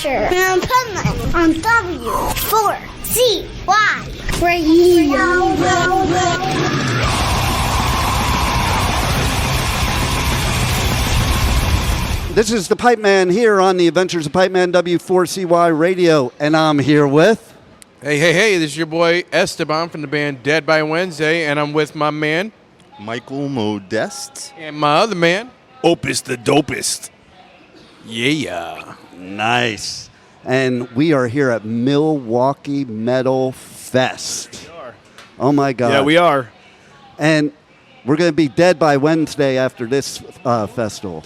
Adventure in Pipeman on W4CY Radio. This is the Pipeman here on the Adventures of Pipeman W4CY Radio, and I'm here with... Hey, this is your boy Esteban from the band Dead by Wednesday, and I'm with my man... Michael Modest. And my other man... Opus the Dopest. Yeah. Nice. And we are here at Milwaukee Metal Fest. We are. Oh, my God. Yeah, we are. And we're going to be dead by Wednesday after this festival.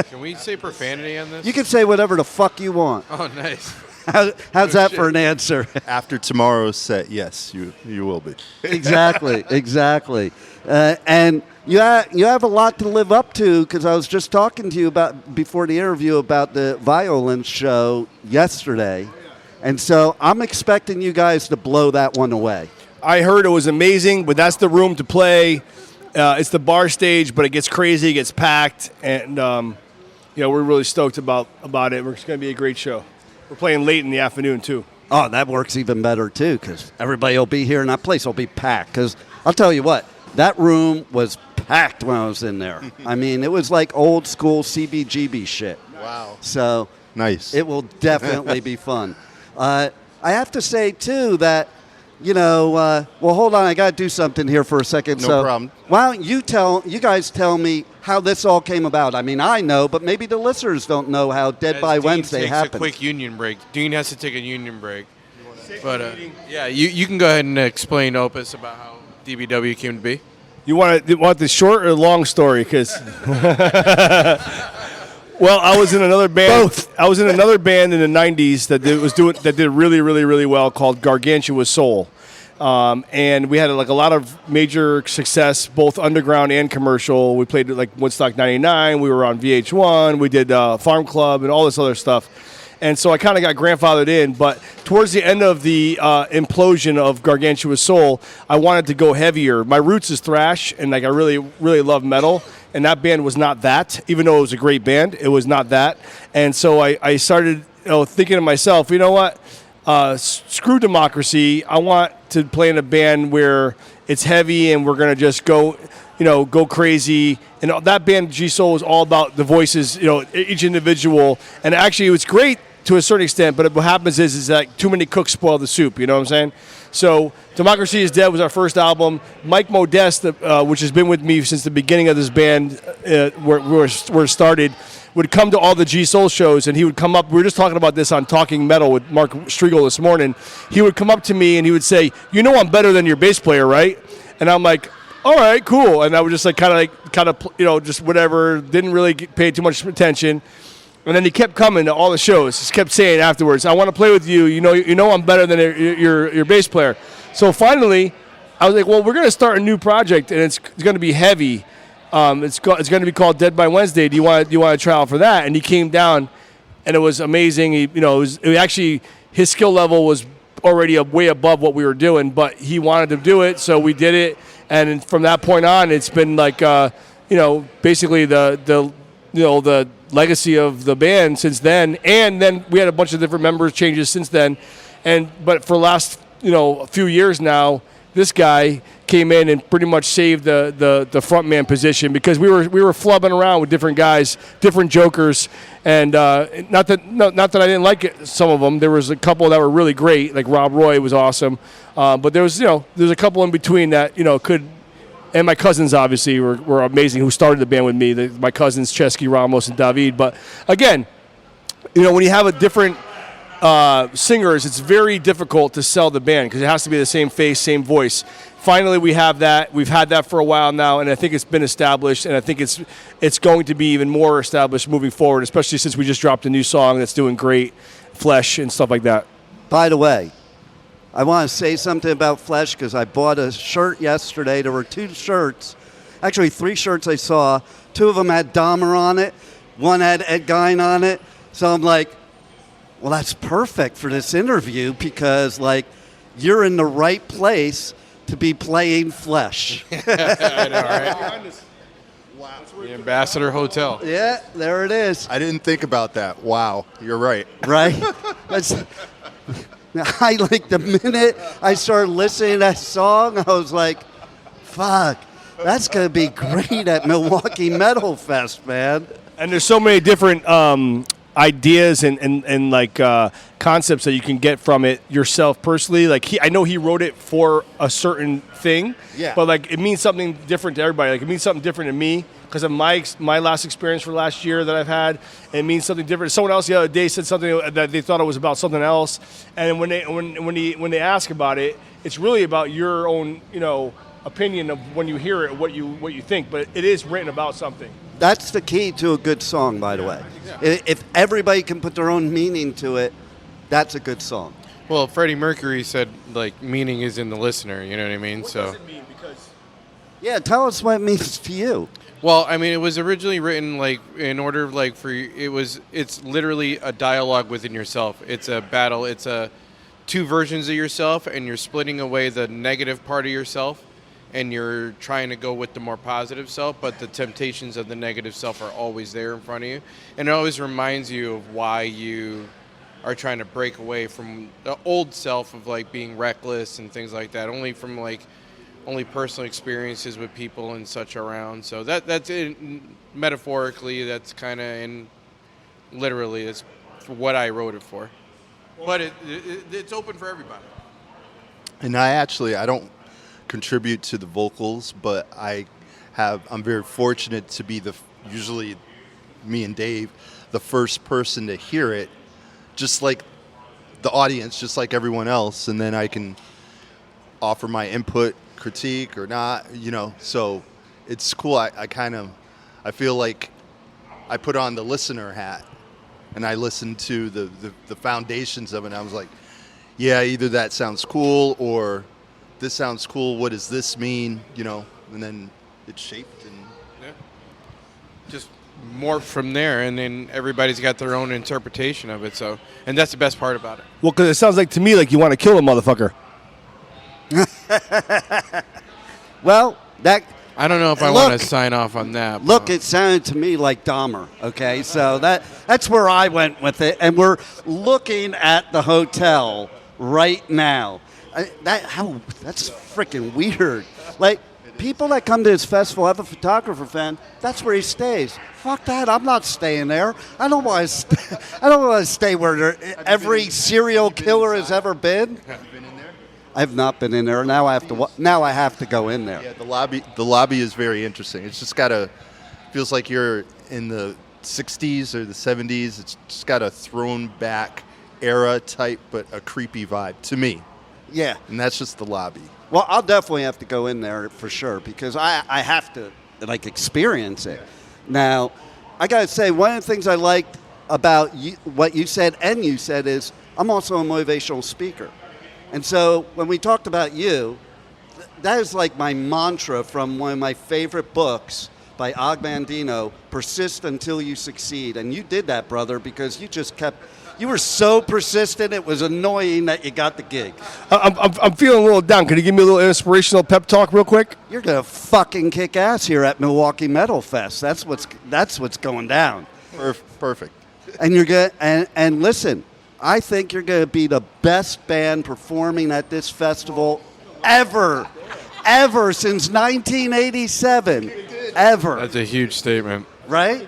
Can we say profanity on this? You can say whatever the fuck you want. Oh, nice. How's that for an answer? After tomorrow's set, yes, you will be. Exactly. And you have a lot to live up to, because I was just talking to you about before the interview about the violence show yesterday. And so I'm expecting you guys to blow that one away. I heard it was amazing, but that's the room to play. It's the bar stage, but it gets crazy, it gets packed, and we're really stoked about it. It's going to be a great show. We're playing late in the afternoon, too. Oh, that works even better, too, because everybody will be here, and that place will be packed. Because I'll tell you what, that room was packed when I was in there. I mean, it was like old school CBGB shit. Wow. So nice. It will definitely be fun. I have to say, too, that, well, hold on. I got to do something here for a second. No problem. Why don't you guys tell me how this all came about? I mean, I know, but maybe the listeners don't know how Dead by Wednesday happened. Dean takes a quick union break. Dean has to take a union break. But, you can go ahead and explain, Opus, about how DBW came to be. You want the short or long story? Because well, I was in another band. Both. I was in another band in the '90s that did really, really, really well, called Gargantua Soul, and we had a lot of major success, both underground and commercial. We played at Woodstock '99. We were on VH1. We did Farm Club and all this other stuff. And so I kind of got grandfathered in, but towards the end of the implosion of Gargantua Soul, I wanted to go heavier. My roots is thrash, and I really, really love metal, and that band was not that. Even though it was a great band, it was not that. And so I started thinking to myself, you know what? Screw democracy. I want to play in a band where it's heavy, and we're going to just go crazy. And that band, G-Soul, was all about the voices, each individual. And actually, it was great to a certain extent, but what happens is that too many cooks spoil the soup, you know what I'm saying? So Democracy is Dead was our first album. Mike Modest, which has been with me since the beginning of this band, where it started, would come to all the G-Soul shows, and he would come up. We were just talking about this on Talking Metal with Mark Striegel this morning. He would come up to me, and he would say, I'm better than your bass player, right? And I'm like, all right, cool. And I would just just whatever, didn't really pay too much attention. And then he kept coming to all the shows. He kept saying afterwards, I want to play with you. You know I'm better than your bass player. So finally, I was like, well, we're going to start a new project, and it's going to be heavy. It's going to be called Dead by Wednesday. Do you want to try out for that? And he came down, and it was amazing. His skill level was already way above what we were doing, but he wanted to do it, so we did it. And from that point on, it's been basically the legacy of the band since then. And then we had a bunch of different members changes since then. But for the last few years now, this guy came in and pretty much saved the frontman position, because we were flubbing around with different guys, different jokers, and not that I didn't like it, some of them. There was a couple that were really great, like Rob Roy was awesome, but there's a couple in between that could. And my cousins, obviously, were amazing, who started the band with me. My cousins, Chesky, Ramos, and David. But, again, when you have a different singers, it's very difficult to sell the band, because it has to be the same face, same voice. Finally, we have that. We've had that for a while now, and I think it's been established, and I think it's going to be even more established moving forward, especially since we just dropped a new song that's doing great, Flesh, and stuff like that. By the way, I want to say something about Flesh, because I bought a shirt yesterday. There were 2 shirts, actually 3 shirts I saw. 2 of them had Dahmer on it. 1 had Ed Gein on it. So I'm like, well, that's perfect for this interview, because, you're in the right place to be playing Flesh. I know, right? The Ambassador Hotel. Yeah, there it is. I didn't think about that. Wow, you're right. Right? I like the minute I started listening to that song, I was like, fuck, that's going to be great at Milwaukee Metal Fest, man. And there's so many different ideas and like concepts that you can get from it yourself personally. Like I know he wrote it for a certain thing, Yeah. but like it means something different to everybody. Like it means something different to me because of my last experience for last year that I've had. It means something different. Someone else the other day said something that they thought it was about something else, and when they ask about it, it's really about your own opinion of when you hear it, what you think. But it is written about something. That's the key to a good song, by the way. If everybody can put their own meaning to it, that's a good song. Well, Freddie Mercury said, like, meaning is in the listener, you know what I mean? What does it mean? Because Yeah, tell us what it means to you. Well, I mean, it was originally written like in order of like it's literally a dialogue within yourself. It's a battle. It's two versions of yourself, and you're splitting away the negative part of yourself, and you're trying to go with the more positive self, but the temptations of the negative self are always there in front of you. And it always reminds you of why you are trying to break away from the old self of like being reckless and things like that, only personal experiences with people and such around. So that's it. Metaphorically, that's kind of, and literally, that's what I wrote it for. But it's open for everybody. And I don't contribute to the vocals, but I'm very fortunate to be usually me and Dave, the first person to hear it, just like the audience, just like everyone else, and then I can offer my input, critique or not, so it's cool. I feel like I put on the listener hat and I listened to the foundations of it, and I was like, yeah, either that sounds cool or this sounds cool, what does this mean, and then it's shaped and just morph from there, and then everybody's got their own interpretation of it. So, and that's the best part about it. Well, because it sounds like to me like you want to kill a motherfucker. Well, I don't know if I want to sign off on that. Look, it sounded to me like Dahmer, okay? So that's where I went with it, and we're looking at the hotel right now. That's freaking weird. Like, people that come to this festival have a photographer fan, that's where he stays. Fuck that, I'm not staying there. I don't want to stay where every serial killer has ever been. I have not been in there. Now I have to go in there. Yeah, the lobby is very interesting. It's just feels like you're in the 60s or the 70s. It's just got a thrown back era type, but a creepy vibe to me. Yeah. And that's just the lobby. Well, I'll definitely have to go in there for sure because I have to experience it. Now, I got to say, one of the things I liked about what you said is I'm also a motivational speaker. And so when we talked about you, that is like my mantra from one of my favorite books by Og Mandino, Persist Until You Succeed. And you did that, brother, because you were so persistent, it was annoying that you got the gig. I'm feeling a little down. Can you give me a little inspirational pep talk real quick? You're going to fucking kick ass here at Milwaukee Metal Fest. That's what's going down. Perfect. And you're good. And listen, I think you're going to be the best band performing at this festival ever since 1987, ever. That's a huge statement. Right?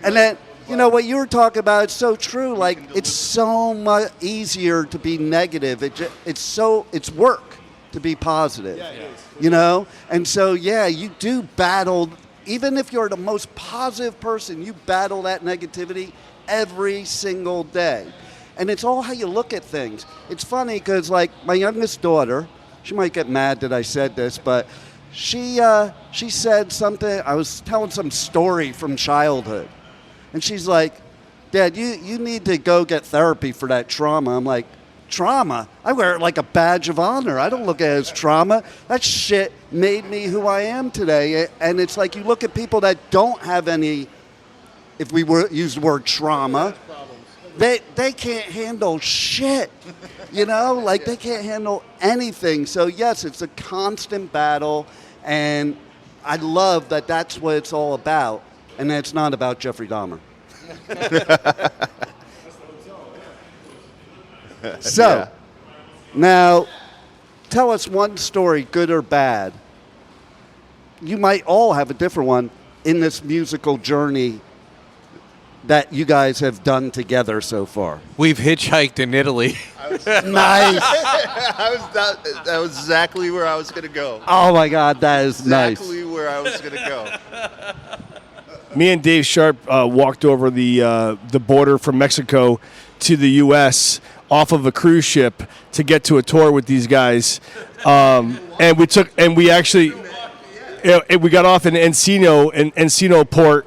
And then, what you were talking about, it's so true. Like, it's so much easier to be negative. It's work to be positive. Yeah, it is. And so, yeah, you do battle, even if you're the most positive person, you battle that negativity every single day. And it's all how you look at things. It's funny because, like, my youngest daughter, she might get mad that I said this, but she said something. I was telling some story from childhood. And she's like, Dad, you need to go get therapy for that trauma. I'm like, trauma? I wear it like a badge of honor. I don't look at it as trauma. That shit made me who I am today. And it's like you look at people that don't have any, if we use the word trauma, they can't handle shit, they can't handle anything. So yes, it's a constant battle, and I love that that's what it's all about, and that it's not about Jeffrey Dahmer. So, Yeah. now, tell us one story, good or bad. You might all have a different one in this musical journey that you guys have done together so far. We've hitchhiked in Italy. Nice. That was exactly where I was going to go. Oh my God, that is nice. Exactly where I was going to go. Me and Dave Sharp walked over the border from Mexico to the U.S. off of a cruise ship to get to a tour with these guys, and we got off in Encino port.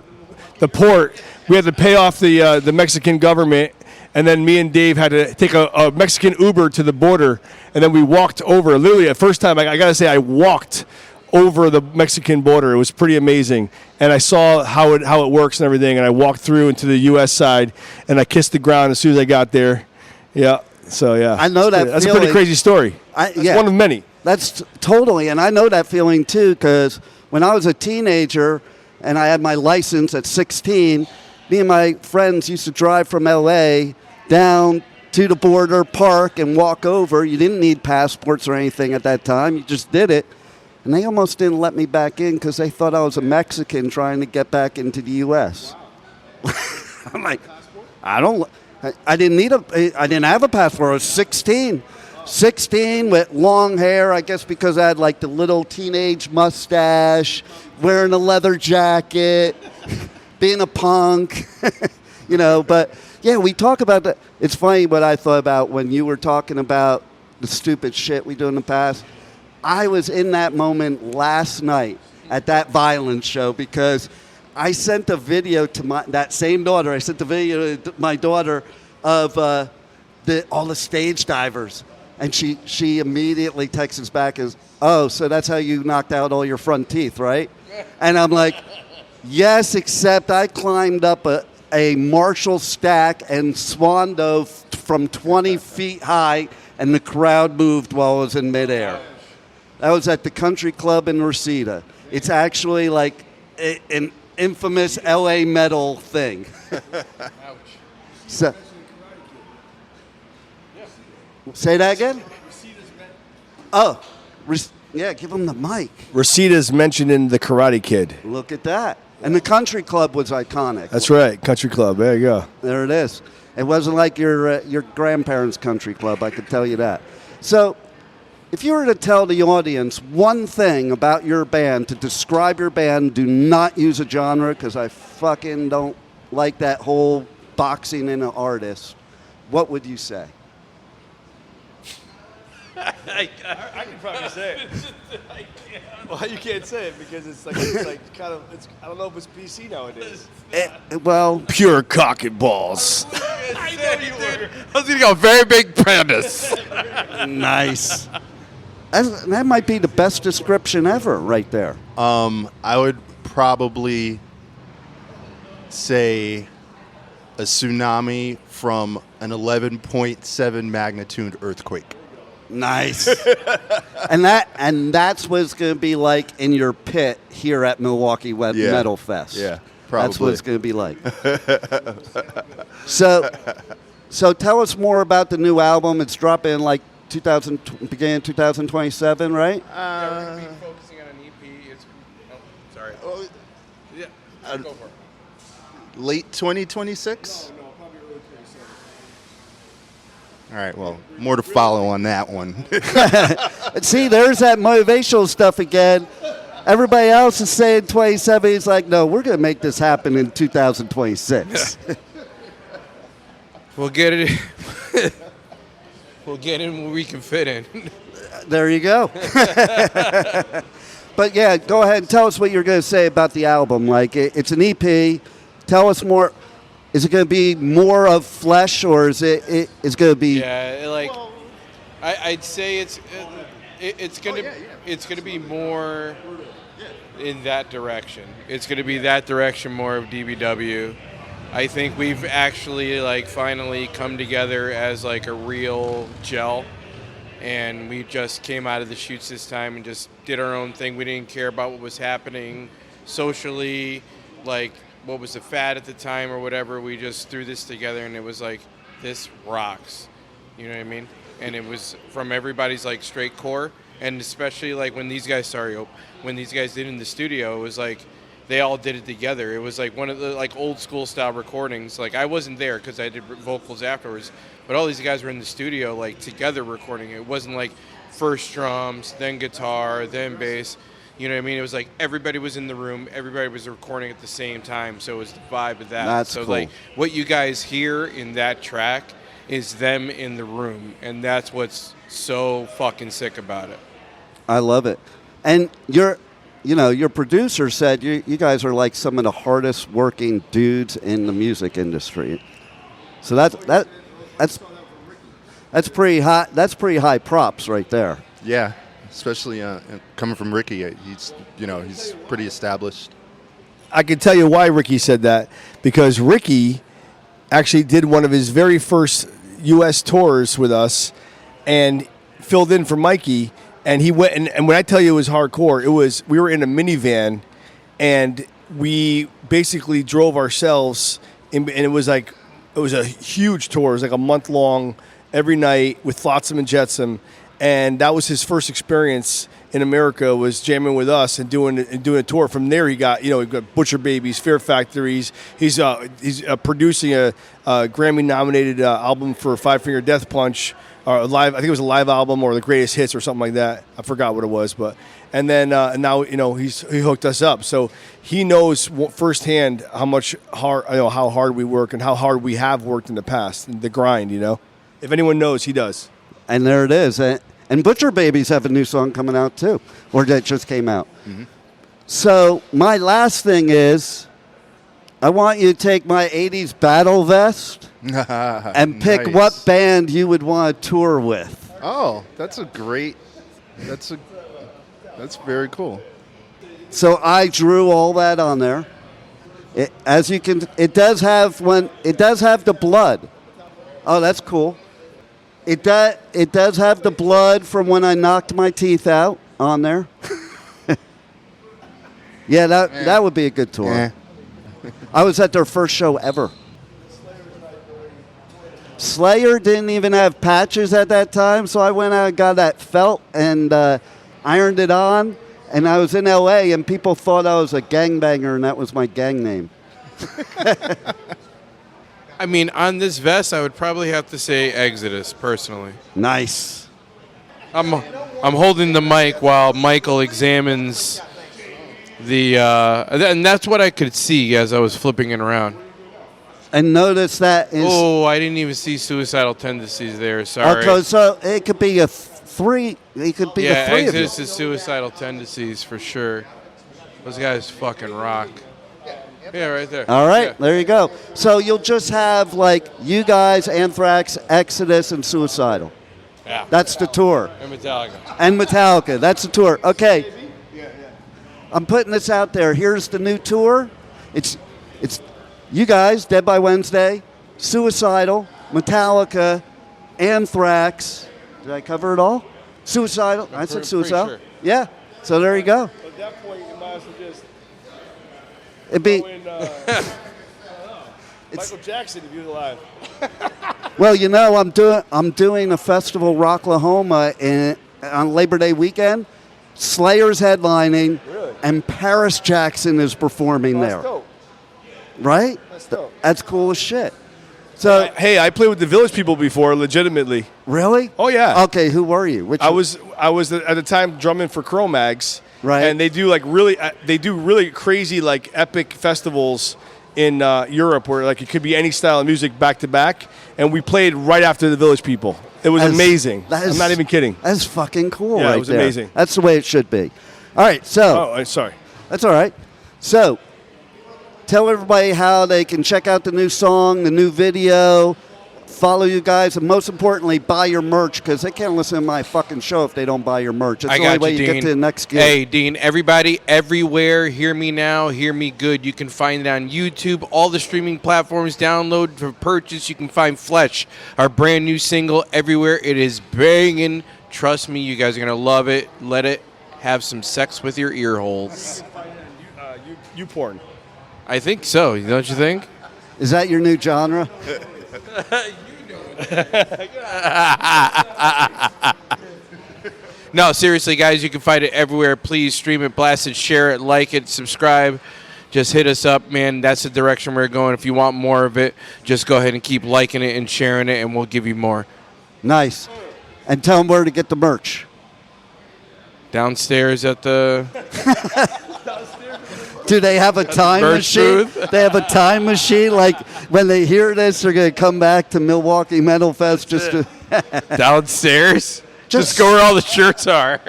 The port, we had to pay off the Mexican government, and then me and Dave had to take a Mexican Uber to the border, and then we walked over. Literally, the first time, I gotta say, I walked over the Mexican border. It was pretty amazing, and I saw how it works and everything. And I walked through into the U.S. side, and I kissed the ground as soon as I got there. Yeah. So yeah, I know that that's a feeling. pretty crazy story. That's one of many. That's totally, and I know that feeling too, because when I was a teenager and I had my license at 16, me and my friends used to drive from LA down to the border, park, and walk over. You didn't need passports or anything at that time. You just did it. And they almost didn't let me back in because they thought I was a Mexican trying to get back into the U.S. I'm like, I didn't have a passport. I was 16 with long hair, I guess because I had like the little teenage mustache, wearing a leather jacket, being a punk, but yeah, we talk about that. It's funny what I thought about when you were talking about the stupid shit we do in the past. I was in that moment last night at that violence show because I sent a video to that same daughter. I sent the video to my daughter of all the stage divers. And she immediately texts back as, oh, so that's how you knocked out all your front teeth, right? And I'm like, yes, except I climbed up a Marshall stack and swan dove from 20 feet high, and the crowd moved while I was in midair. That was at the Country Club in Reseda. It's actually like an infamous LA metal thing. So, say that again? Oh, yeah, give him the mic. Resita's mentioned in The Karate Kid. Look at that. And the Country Club was iconic. That's right, Country Club. There you go. There it is. It wasn't like your grandparents' country club, I could tell you that. So, if you were to tell the audience one thing about your band, to describe your band, do not use a genre, because I fucking don't like that whole boxing in an artist, what would you say? I can probably say it. Well, you can't say it because it's like kind of I don't know if it's PC nowadays. Well, Pure cock and balls. I know you were. I was gonna go very big premise. nice. That might be the best description ever, right there. I would probably say a tsunami from an 11.7 magnitude earthquake. Nice. and that's what it's going to be like in your pit here at Milwaukee Metal Fest. Yeah, probably. That's what it's going to be like. So tell us more about the new album. It's dropping like beginning 2027, right? Yeah, we're going to be focusing on an EP. Sorry. Yeah, go for it. Late 2026? No, probably early 2027. All right, well, more to follow on that one. See, there's that motivational stuff again. Everybody else is saying 27. He's like, no, we're going to make this happen in 2026. We'll get it. We'll get in where we can fit in. There you go. But yeah, go ahead and tell us what you're going to say about the album. Like, it's an EP. Tell us more. Is it going to be more of Flesh, or is it going to be? Yeah, I'd say it's going to be more in that direction. It's going to be that direction more of DBW. I think we've actually finally come together as a real gel, and we just came out of the shoots this time and just did our own thing. We didn't care about what was happening socially, like what was the fad at the time or whatever. We just threw this together, and it was like, this rocks. You know what I mean? And it was from everybody's like straight core, and especially like when these guys did in the studio, it was like they all did it together. It was like one of the like old school style recordings. Like I wasn't there because I did vocals afterwards, but all these guys were in the studio like together recording. It wasn't like first drums, then guitar, then bass. You know what I mean? It was like everybody was in the room, everybody was recording at the same time, so it was the vibe of that. That's so cool. Like what you guys hear in that track is them in the room, and that's what's so fucking sick about it. I love it. And your producer said you guys are like some of the hardest working dudes in the music industry. So that's pretty high. That's pretty high props right there. Yeah, especially coming from Ricky. He's pretty established. I can tell you why Ricky said that, because Ricky actually did one of his very first U.S. tours with us and filled in for Mikey. And he went, and when I tell you it was hardcore, we were in a minivan, and we basically drove ourselves, and it was a huge tour. It was like a month long, every night with Flotsam and Jetsam, and that was his first experience in America, was jamming with us and doing a tour. From there, he got Butcher Babies, Fear Factories. He's producing a Grammy nominated album for Five Finger Death Punch. Live, I think it was a live album or the greatest hits or something like that. I forgot what it was, and then now he hooked us up, so he knows firsthand how hard we work and how hard we have worked in the past, the grind. If anyone knows, he does. And there it is. And Butcher Babies have a new song coming out too, or that just came out. Mm-hmm. So my last thing is, I want you to take my '80s battle vest and pick Nice. what band you would want to tour with. Oh, that's very cool. So I drew all that on there. It does have the blood. Oh, that's cool. It does have the blood from when I knocked my teeth out on there. Yeah, that would be a good tour. Yeah. I was at their first show ever. Slayer didn't even have patches at that time, so I went out and got that felt and ironed it on. And I was in L.A., and people thought I was a gangbanger, and that was my gang name. I mean, on this vest, I would probably have to say Exodus, personally. Nice. I'm holding the mic while Michael examines and that's what I could see as I was flipping it around. And notice that is... Oh, I didn't even see Suicidal Tendencies there, sorry. Okay, so it could be a three. It could be the three of you. Exodus is Suicidal Tendencies for sure. Those guys fucking rock. Yeah, right there. All right, Yeah. there you go. So you'll just have, like, you guys, Anthrax, Exodus, and Suicidal. Yeah. That's the tour. And Metallica. And Metallica. That's the tour. Okay. I'm putting this out there. Here's the new tour. It's you guys, Dead by Wednesday, Suicidal, Metallica, Anthrax. Did I cover it all? Suicidal. I said Suicidal. Sure. Yeah. So there you go. At that point, you might as well just It'd be... Michael Jackson if he was alive. Well, I'm doing a festival, Rocklahoma, on Labor Day weekend. Slayer's headlining, Really? and Paris Jackson is performing there. That's dope. Right? That's dope. That's cool as shit. So, Hey, I played with the Village People before, legitimately. really? Oh yeah. Okay, who were you? I was at the time drumming for Cro-Mags. Right. And they do really crazy like epic festivals in Europe where like it could be any style of music back to back, and we played right after the Village People. It was amazing. I'm not even kidding. That's fucking cool. Yeah, right it was there. amazing. That's the way it should be. All right, so Sorry. that's all right. So tell everybody how they can check out the new song, the new video, follow you guys, and most importantly, buy your merch, because they can't listen to my fucking show if they don't buy your merch. It's I the only got way you, you Dean. get to the next gig. Hey, Dean, everybody, everywhere, hear me now, hear me good. You can find it on YouTube, all the streaming platforms, download for purchase. You can find Flesh, our brand new single, everywhere. It is banging Trust me, you guys are going to love it. Let it have some sex with your ear holes. You porn. I think so. Don't you think? Is that your new genre? No, seriously, guys, you can find it everywhere. Please stream it, blast it, share it, like it, subscribe. Just hit us up, man. That's the direction we're going. If you want more of it, just go ahead and keep liking it and sharing it, and we'll give you more. Nice. And tell them where to get the merch. Downstairs at the... Do they have a time merch machine? booth? They have a time machine? Like, when they hear this, they're going to come back to Milwaukee Metal Fest just to... Downstairs? Just go where all the shirts are.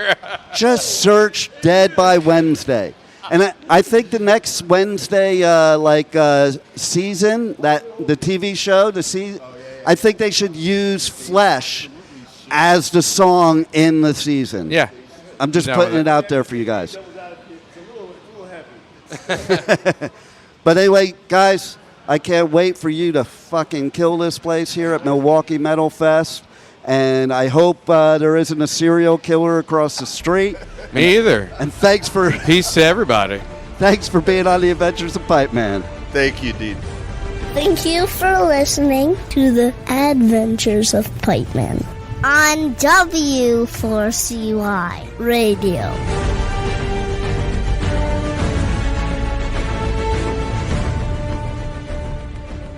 Just search Dead by Wednesday. And I think the next Wednesday, season, the TV show, I think they should use Flesh as the song in the season. Yeah. I'm just putting it out there for you guys. But anyway, guys, I can't wait for you to fucking kill this place here at Milwaukee Metal Fest. And I hope there isn't a serial killer across the street. Me either. And thanks for peace to everybody. Thanks for being on the Adventures of Pipeman. Thank you, Dean. Thank you for listening to the Adventures of Pipeman on W4CY Radio.